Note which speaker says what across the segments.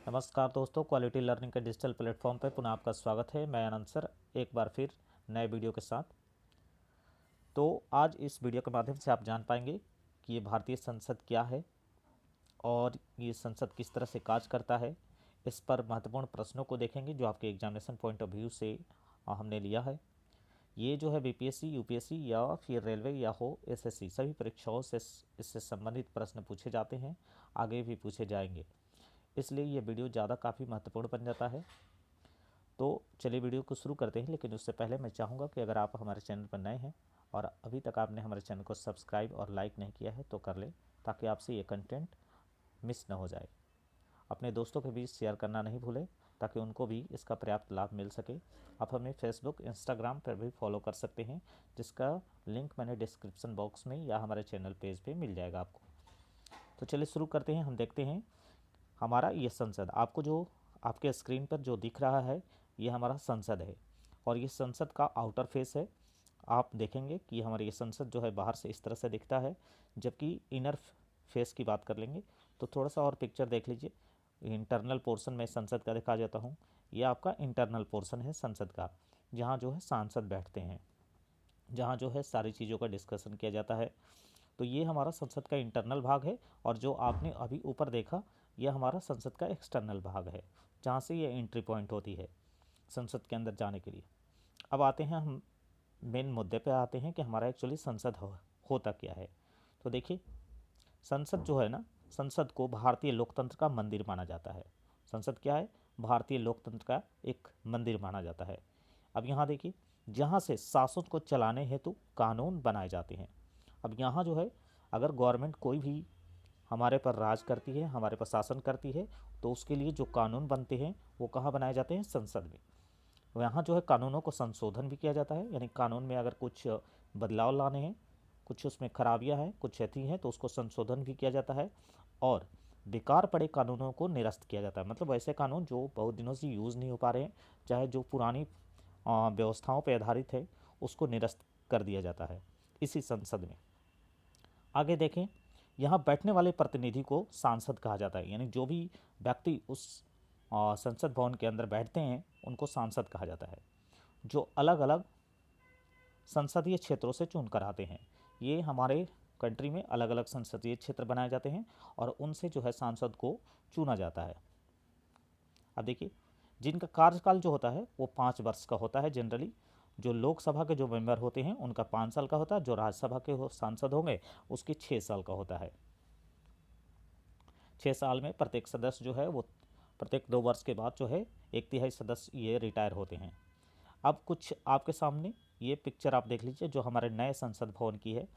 Speaker 1: नमस्कार दोस्तों, quality learning के डिजिटल प्लेटफॉर्म पर पुनः आपका स्वागत है। मैं आनंद सर एक बार फिर नए वीडियो के साथ। तो आज इस वीडियो के माध्यम से आप जान पाएंगे कि ये भारतीय संसद क्या है और ये संसद किस तरह से कार्य करता है। इस पर महत्वपूर्ण प्रश्नों को देखेंगे जो आपके एग्जामिनेशन पॉइंट ऑफ व्यू से हमने लिया है। ये जो है बीपीएससी, यूपीएससी या फिर रेलवे या हो एसएससी सभी परीक्षाओं से इससे संबंधित प्रश्न पूछे जाते हैं, आगे भी पूछे जाएंगे। इसलिए ये वीडियो ज़्यादा काफ़ी महत्वपूर्ण बन जाता है। तो चलिए वीडियो को शुरू करते हैं, लेकिन उससे पहले मैं चाहूँगा कि अगर आप हमारे चैनल पर नए हैं और अभी तक आपने हमारे चैनल को सब्सक्राइब और लाइक नहीं किया है तो कर लें, ताकि आपसे ये कंटेंट मिस ना हो जाए। अपने दोस्तों के बीच शेयर करना नहीं भूलें, ताकि उनको भी इसका पर्याप्त लाभ मिल सके। आप हमें फेसबुक, इंस्टाग्राम पर भी फॉलो कर सकते हैं, जिसका लिंक मैंने डिस्क्रिप्शन बॉक्स में या हमारे चैनल पेज पे मिल जाएगा आपको। तो चलिए शुरू करते हैं। हम देखते हैं हमारा ये संसद, आपको जो आपके स्क्रीन पर जो दिख रहा है ये हमारा संसद है और ये संसद का आउटर फेस है। आप देखेंगे कि हमारी ये संसद जो है बाहर से इस तरह से दिखता है, जबकि इनर फेस की बात कर लेंगे तो थोड़ा सा और पिक्चर देख लीजिए। इंटरनल पोर्शन में संसद का दिखा जाता हूँ। ये आपका इंटरनल पोर्शन है संसद का, जहाँ जो है सांसद बैठते हैं, जहाँ जो है सारी चीज़ों का डिस्कशन किया जाता है। तो ये हमारा संसद का इंटरनल भाग है और जो आपने अभी ऊपर देखा यह हमारा संसद का एक्सटर्नल भाग है, जहाँ से ये एंट्री पॉइंट होती है संसद के अंदर जाने के लिए। अब आते हैं हम मेन मुद्दे पे आते हैं कि हमारा एक्चुअली संसद होता क्या है। तो देखिए, संसद जो है ना, संसद को भारतीय लोकतंत्र का मंदिर माना जाता है। संसद क्या है? भारतीय लोकतंत्र का एक मंदिर माना जाता है। अब यहाँ देखिए, जहाँ से शासन को चलाने हेतु कानून बनाए जाते हैं। अब यहाँ जो है, अगर गवर्नमेंट कोई भी हमारे पर राज करती है, हमारे पर शासन करती है, तो उसके लिए जो कानून बनते हैं वो कहाँ बनाए जाते हैं? संसद में। यहाँ जो है कानूनों को संशोधन भी किया जाता है, यानी कानून में अगर कुछ बदलाव लाने हैं, कुछ उसमें खराबियाँ हैं, कुछ क्षति हैं, तो उसको संशोधन भी किया जाता है और बेकार पड़े कानूनों को निरस्त किया जाता है। मतलब ऐसे कानून जो बहुत दिनों से यूज़ नहीं हो पा रहे हैं, चाहे जो पुरानी व्यवस्थाओं पर आधारित है, उसको निरस्त कर दिया जाता है इसी संसद में। आगे देखें, यहाँ बैठने वाले प्रतिनिधि को सांसद कहा जाता है, यानी जो भी व्यक्ति उस संसद भवन के अंदर बैठते हैं उनको सांसद कहा जाता है, जो अलग अलग संसदीय क्षेत्रों से चुन कर आते हैं। ये हमारे कंट्री में अलग अलग संसदीय क्षेत्र बनाए जाते हैं और उनसे जो है सांसद को चुना जाता है। अब देखिए, जिनका कार्यकाल जो होता है वो 5 वर्ष का होता है जनरली। जो लोकसभा के जो मेंबर होते हैं उनका 5 साल का होता है, जो राज्यसभा के सांसद होंगे उसके 6 साल का होता है। 6 साल में प्रत्येक सदस्य जो है वो प्रत्येक 2 वर्ष के बाद जो है 1/3 सदस्य ये रिटायर होते हैं। अब कुछ आपके सामने ये पिक्चर आप देख लीजिए जो हमारे नए संसद भवन की है।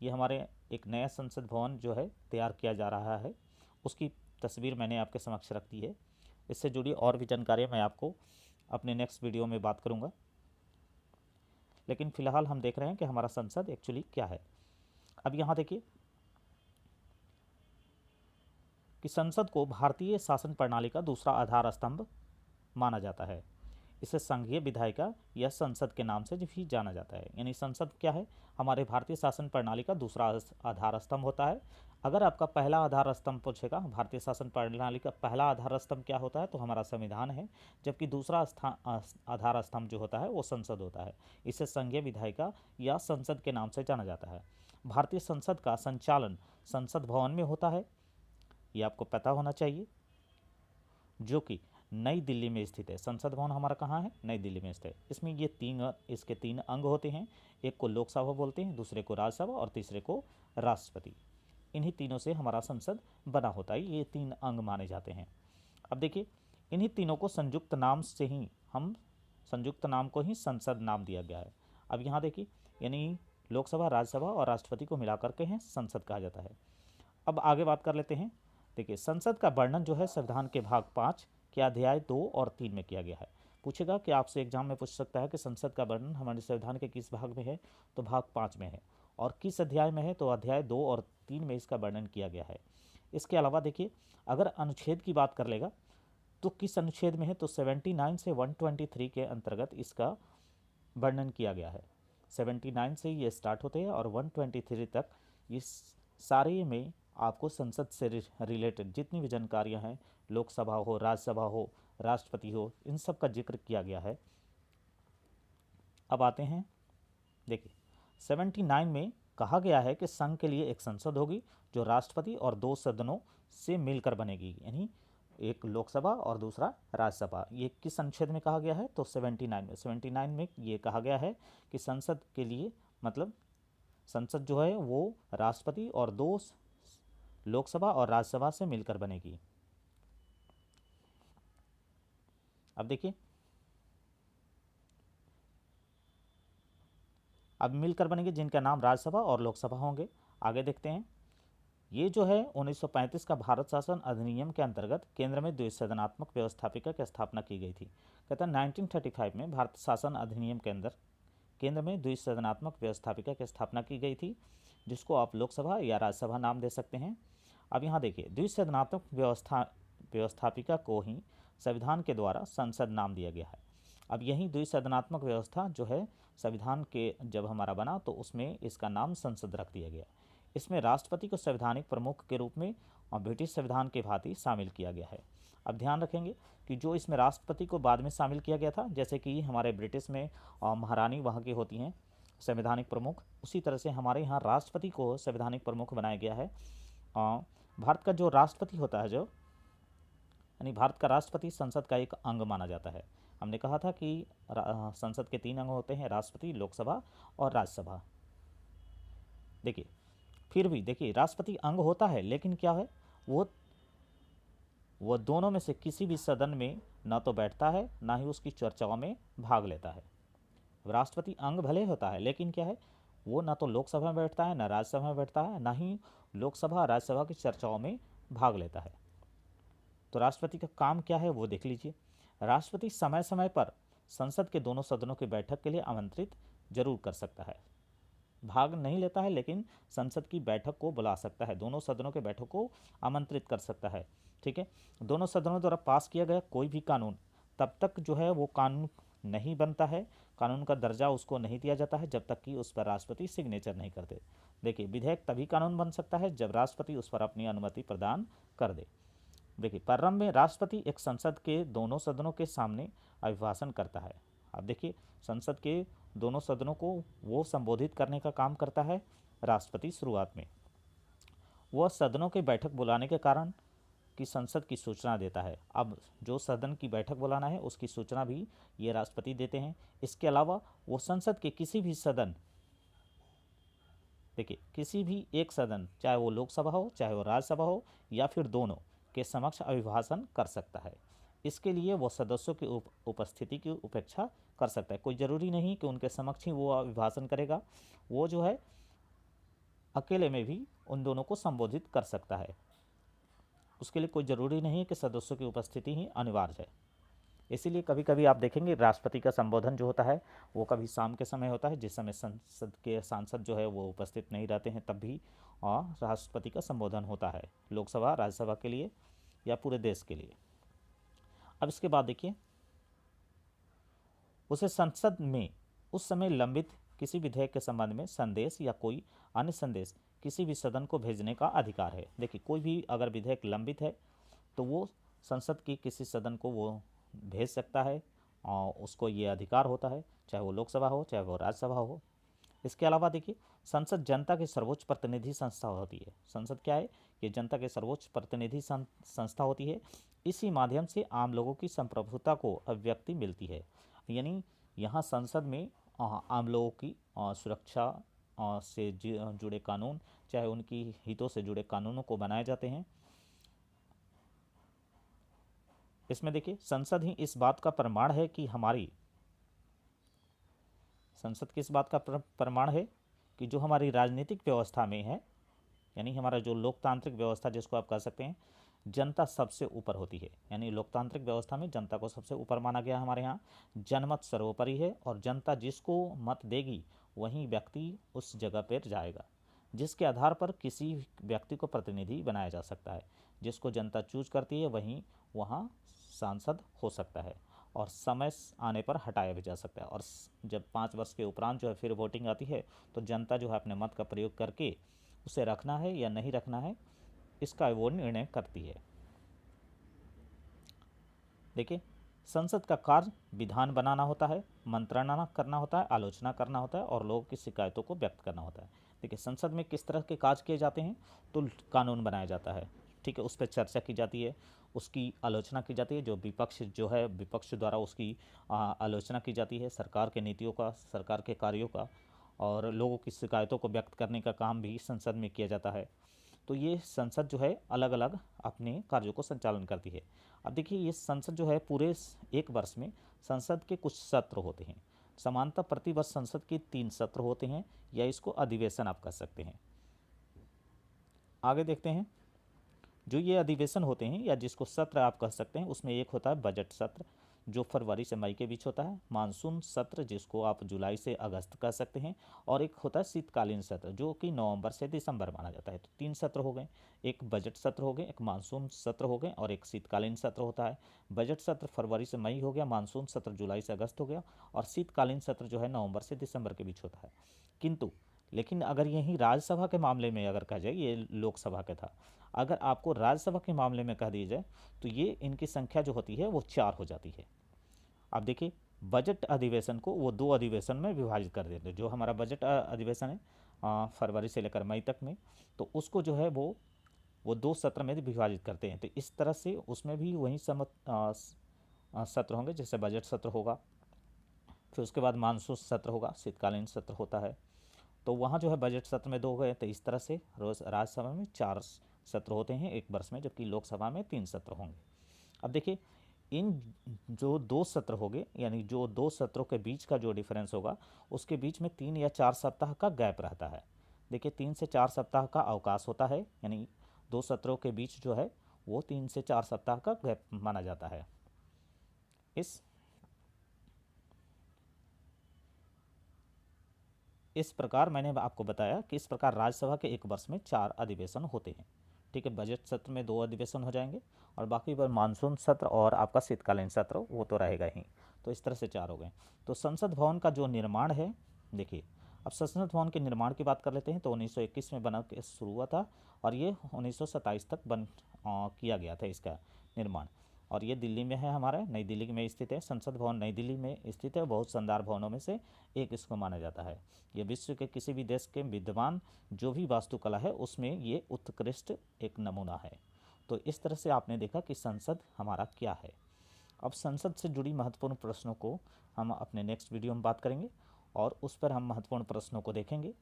Speaker 1: ये हमारे एक नया संसद भवन जो है तैयार किया जा रहा है, उसकी तस्वीर मैंने आपके समक्ष रख दी है। इससे जुड़ी और भी जानकारी मैं आपको अपने नेक्स्ट वीडियो में बात करूँगा, लेकिन फ़िलहाल हम देख रहे हैं कि हमारा संसद एक्चुअली क्या है। अब यहाँ देखिए कि संसद को भारतीय शासन प्रणाली का दूसरा आधार स्तंभ माना जाता है। इसे संघीय विधायिका या संसद के नाम से भी जाना जाता है। यानी संसद क्या है? हमारे भारतीय शासन प्रणाली का दूसरा आधार स्तंभ होता है। अगर आपका पहला आधार स्तंभ पूछेगा, भारतीय शासन प्रणाली का पहला आधार स्तंभ क्या होता है, तो हमारा संविधान है, जबकि दूसरा आधार स्तंभ जो होता है वो संसद होता है। इसे संघीय विधायिका या संसद के नाम से जाना जाता है। भारतीय संसद का संचालन संसद भवन में होता है, ये आपको पता होना चाहिए, जो कि नई दिल्ली में स्थित है। संसद भवन हमारा कहाँ है? नई दिल्ली में स्थित है। इसमें ये इसके 3 अंग होते हैं। एक को लोकसभा बोलते हैं, दूसरे को राज्यसभा और तीसरे को राष्ट्रपति। इन्हीं तीनों से हमारा संसद बना होता है। ये 3 अंग माने जाते हैं। अब देखिए, इन्हीं तीनों को संयुक्त नाम से ही संयुक्त नाम को ही संसद नाम दिया गया है। अब यहाँ देखिए, यानी लोकसभा, राज्यसभा और राष्ट्रपति को मिलाकर के हैं संसद कहा जाता है। अब आगे बात कर लेते हैं। देखिए, संसद का वर्णन जो है संविधान के भाग 5 के अध्याय 2 और 3 में किया गया है। पूछेगा कि आपसे एग्जाम में पूछ सकता है कि संसद का वर्णन हमारे संविधान के किस भाग में है, तो भाग 5 में है। और किस अध्याय में है, तो अध्याय 2 और 3 में इसका वर्णन किया गया है। इसके अलावा देखिए, अगर अनुच्छेद की बात कर लेगा तो किस अनुच्छेद में है, तो 79 से 123 के अंतर्गत इसका वर्णन किया गया है। 79 से ये स्टार्ट होते हैं और 123 तक इस सारे में आपको संसद से रिलेटेड जितनी भी जानकारियां हैं लोकसभा हो, राज्यसभा हो, राष्ट्रपति हो, इन सब का जिक्र किया गया है। अब आते हैं, देखिए 79 में कहा गया है कि संघ के लिए एक संसद होगी जो राष्ट्रपति और 2 सदनों से मिलकर बनेगी, यानी एक लोकसभा और दूसरा राज्यसभा। ये किस अनुच्छेद में कहा गया है? तो 79 में ये कहा गया है कि संसद के लिए मतलब संसद जो है वो राष्ट्रपति और 2 लोकसभा और राज्यसभा से मिलकर बनेगी। अब देखिए, अब मिलकर बनेंगे जिनका नाम राज्यसभा और लोकसभा होंगे। आगे देखते हैं, ये जो है 1935 का भारत शासन अधिनियम के अंतर्गत केंद्र में द्विसदनात्मक व्यवस्थापिका की स्थापना की गई थी। कहता है 1935 में भारत शासन अधिनियम के अंदर केंद्र में द्विसदनात्मक व्यवस्थापिका की स्थापना की गई थी, जिसको आप लोकसभा या राज्यसभा नाम दे सकते हैं। अब यहाँ देखिए, द्विसदनात्मक व्यवस्थापिका को ही संविधान के द्वारा संसद नाम दिया गया है। अब यही द्विसदनात्मक व्यवस्था जो है संविधान के जब हमारा बना तो उसमें इसका नाम संसद रख दिया गया। इसमें राष्ट्रपति को संवैधानिक प्रमुख के रूप में ब्रिटिश संविधान के भांति शामिल किया गया है। अब ध्यान रखेंगे कि जो इसमें राष्ट्रपति को बाद में शामिल किया गया था, जैसे कि हमारे ब्रिटिश में महारानी वहाँ की होती हैं संवैधानिक प्रमुख, उसी तरह से हमारे यहाँ राष्ट्रपति को संवैधानिक प्रमुख बनाया गया है। भारत का जो राष्ट्रपति होता है, जो यानी भारत का राष्ट्रपति संसद का एक अंग माना जाता है। हमने कहा था कि संसद के 3 अंग होते हैं, राष्ट्रपति, लोकसभा और राज्यसभा। देखिए, फिर भी देखिए राष्ट्रपति अंग होता है, लेकिन क्या है, वो दोनों में से किसी भी सदन में ना तो बैठता है ना ही उसकी चर्चाओं में भाग लेता है। राष्ट्रपति अंग भले होता है, लेकिन क्या है, वो ना तो लोकसभा में बैठता है, ना राज्यसभा में बैठता है, ना ही लोकसभा राज्यसभा की चर्चाओं में भाग लेता है। तो राष्ट्रपति का काम क्या है वो देख लीजिए। राष्ट्रपति समय समय पर संसद के दोनों सदनों की बैठक के लिए आमंत्रित जरूर कर सकता है, भाग नहीं लेता है, लेकिन संसद की बैठक को बुला सकता है, दोनों सदनों के बैठक को आमंत्रित कर सकता है। ठीक है, दोनों सदनों द्वारा पास किया गया कोई भी कानून तब तक जो है वो कानून नहीं बनता है, कानून का दर्जा उसको नहीं दिया जाता है जब तक कि उस पर राष्ट्रपति सिग्नेचर नहीं करते। देखिए, विधेयक तभी कानून बन सकता है जब राष्ट्रपति उस पर अपनी अनुमति प्रदान कर दे। देखिए, प्रारंभ में राष्ट्रपति एक संसद के दोनों सदनों के सामने अभिभाषण करता है। अब देखिए, संसद के दोनों सदनों को वो संबोधित करने का काम करता है राष्ट्रपति। शुरुआत में वह सदनों की बैठक बुलाने के कारण की संसद की सूचना देता है। अब जो सदन की बैठक बुलाना है उसकी सूचना भी ये राष्ट्रपति देते हैं। इसके अलावा वो संसद के किसी भी सदन, देखिए किसी भी एक सदन, चाहे वो लोकसभा हो चाहे वो राज्यसभा हो या फिर दोनों, के समक्ष अभिभाषण कर सकता है। इसके लिए वो सदस्यों की उपस्थिति की उपेक्षा कर सकता है। कोई ज़रूरी नहीं कि उनके समक्ष ही वो अभिभाषण करेगा, वो जो है अकेले में भी उन दोनों को संबोधित कर सकता है। उसके लिए कोई ज़रूरी नहीं है कि सदस्यों की उपस्थिति ही अनिवार्य है। इसीलिए कभी कभी आप देखेंगे राष्ट्रपति का संबोधन जो होता है वो कभी शाम के समय होता है, जिस समय संसद के सांसद जो है वो उपस्थित नहीं रहते हैं, तब भी राष्ट्रपति का संबोधन होता है लोकसभा राज्यसभा के लिए या पूरे देश के लिए। अब इसके बाद देखिए, उसे संसद में उस समय लंबित किसी विधेयक के संबंध में संदेश या कोई अन्य संदेश किसी भी सदन को भेजने का अधिकार है। देखिए, कोई भी अगर विधेयक लंबित है तो वो संसद की किसी सदन को वो भेज सकता है और उसको ये अधिकार होता है, चाहे वो लोकसभा हो चाहे वो राज्यसभा हो। इसके अलावा देखिए, संसद जनता की सर्वोच्च प्रतिनिधि संस्था होती है। संसद क्या है? ये जनता के सर्वोच्च प्रतिनिधि संस्था होती है। इसी माध्यम से आम लोगों की संप्रभुता को अभिव्यक्ति मिलती है। यानी यहाँ संसद में आम लोगों की सुरक्षा से जुड़े कानून, चाहे उनकी हितों से जुड़े कानूनों को बनाए जाते हैं। इसमें देखिए, संसद ही इस बात का प्रमाण है कि हमारी संसद किस बात का प्रमाण है कि जो हमारी राजनीतिक व्यवस्था में है, यानी हमारा जो लोकतांत्रिक व्यवस्था जिसको आप कह सकते हैं, जनता सबसे ऊपर होती है। यानी लोकतांत्रिक व्यवस्था में जनता को सबसे ऊपर माना गया हमारे यहाँ। जनमत सर्वोपरि है और जनता जिसको मत देगी वही व्यक्ति उस जगह पर जाएगा, जिसके आधार पर किसी व्यक्ति को प्रतिनिधि बनाया जा सकता है। जिसको जनता चूज करती है वहीं वहाँ सांसद हो सकता है और समय आने पर हटाया भी जा सकता है। और जब 5 वर्ष के उपरांत जो है फिर वोटिंग आती है तो जनता जो है अपने मत का प्रयोग करके उसे रखना है या नहीं रखना है इसका वो निर्णय करती है। देखिए, संसद का कार्य विधान बनाना होता है, मंत्रणा करना होता है, आलोचना करना होता है और लोगों की शिकायतों को व्यक्त करना होता है। देखिए, संसद में किस तरह के कार्य किए जाते हैं, तो कानून बनाया जाता है, ठीक है, उस पर चर्चा की जाती है, उसकी आलोचना की जाती है, जो विपक्ष जो है विपक्ष द्वारा उसकी आलोचना की जाती है, सरकार के नीतियों का, सरकार के कार्यों का, और लोगों की शिकायतों को व्यक्त करने का काम भी संसद में किया जाता है। तो ये संसद जो है अलग अलग अपने कार्यों को संचालन करती है। अब देखिए, ये संसद जो है पूरे एक वर्ष में संसद के कुछ सत्र होते हैं। सामान्यतः प्रतिवर्ष संसद के 3 सत्र होते हैं, या इसको अधिवेशन आप कह सकते हैं। आगे देखते हैं, जो ये अधिवेशन होते हैं या जिसको सत्र आप कह सकते हैं, उसमें एक होता है बजट सत्र, जो फरवरी से मई के बीच होता है, मानसून सत्र जिसको आप जुलाई से अगस्त कह सकते हैं, और एक होता है शीतकालीन सत्र जो कि नवंबर से दिसंबर माना जाता है। तो 3 सत्र हो गए, एक बजट सत्र हो गए, एक मानसून सत्र हो गए और एक शीतकालीन सत्र होता है। बजट सत्र फरवरी से मई हो गया, मानसून सत्र जुलाई से अगस्त हो गया, और शीतकालीन सत्र जो है नवंबर से दिसंबर के बीच होता है। किंतु लेकिन अगर यहीं राज्यसभा के मामले में अगर कहा जाए, ये लोकसभा का था, अगर आपको राज्यसभा के मामले में कह दिया जाए तो ये इनकी संख्या जो होती है वो 4 हो जाती है। अब देखिए, बजट अधिवेशन को वो 2 अधिवेशन में विभाजित कर देते हैं। जो हमारा बजट अधिवेशन है फरवरी से लेकर मई तक में, तो उसको जो है वो 2 सत्र में विभाजित करते हैं। तो इस तरह से उसमें भी वही सत्र होंगे, जैसे बजट सत्र होगा, फिर उसके बाद मानसून सत्र होगा, शीतकालीन सत्र होता है। तो वहाँ जो है बजट सत्र में 2 गए, तो इस तरह से रोज राज्यसभा में 4 सत्र होते हैं एक वर्ष में, जबकि लोकसभा में 3 सत्र होंगे। अब देखिए, इन जो 2 सत्र हो गए, यानी जो 2 सत्रों के बीच का जो डिफरेंस होगा, उसके बीच में 3 या 4 सप्ताह का गैप रहता है। देखिए, 3 से 4 सप्ताह का अवकाश होता है, यानी 2 सत्रों के बीच जो है वो 3 से 4 सप्ताह का गैप माना जाता है। इस प्रकार मैंने आपको बताया कि इस प्रकार राज्यसभा के एक वर्ष में 4 अधिवेशन होते हैं, ठीक है। बजट सत्र में 2 अधिवेशन हो जाएंगे, और बाकी पर मानसून सत्र और आपका शीतकालीन सत्र वो तो रहेगा ही। तो इस तरह से 4 हो गए। तो संसद भवन का जो निर्माण है, देखिए, अब संसद भवन के निर्माण की बात कर लेते हैं। तो 1921 में बना के शुरू हुआ था, और ये 1927 तक किया गया था इसका निर्माण। और ये दिल्ली में है, हमारा नई दिल्ली में स्थित है। संसद भवन नई दिल्ली में स्थित है, बहुत शानदार भवनों में से एक इसको माना जाता है। ये विश्व के किसी भी देश के विद्यमान जो भी वास्तुकला है उसमें ये उत्कृष्ट एक नमूना है। तो इस तरह से आपने देखा कि संसद हमारा क्या है। अब संसद से जुड़ी महत्वपूर्ण प्रश्नों को हम अपने नेक्स्ट वीडियो में बात करेंगे, और उस पर हम महत्वपूर्ण प्रश्नों को देखेंगे।